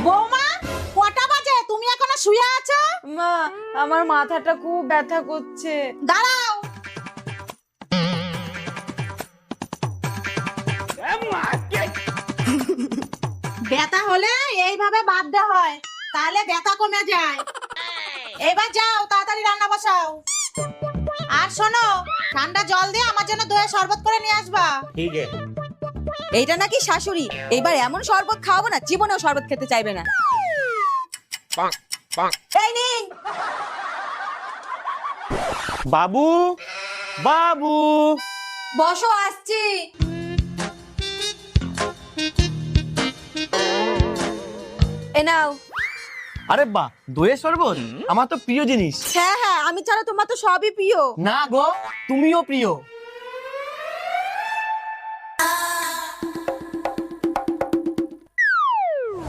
বৌমা, কটা বাজে? তুমি এখনো শুয়ে আছো? মা, আমার মাথাটা খুব ব্যথা করছে। দাঁড়াও। ব্যথা হলে এইভাবে বাঁধতে হয়, তাহলে ব্যথা কমে যায়। এবার যাও, তাড়াতাড়ি রান্না বসাও। আর শোনো, ঠান্ডা জল দিয়ে আমার জন্য দই শরবত করে নিয়ে আসবা। ठीक है। এইটা নাকি শাশুড়ি, এবার এমন শরবত খাওয়াবো না, জীবনেও শরবত খেতে চাইবে না। এই নিন। बाबू बाबू বসো, আসছি। এ নাও। আরে বাহ, দইয়ের শরবত আমার তো প্রিয় জিনিস। হ্যাঁ হ্যাঁ, আমি ছাড়া তোমার তো সবই প্রিয়। না গো, তুমিও প্রিয়।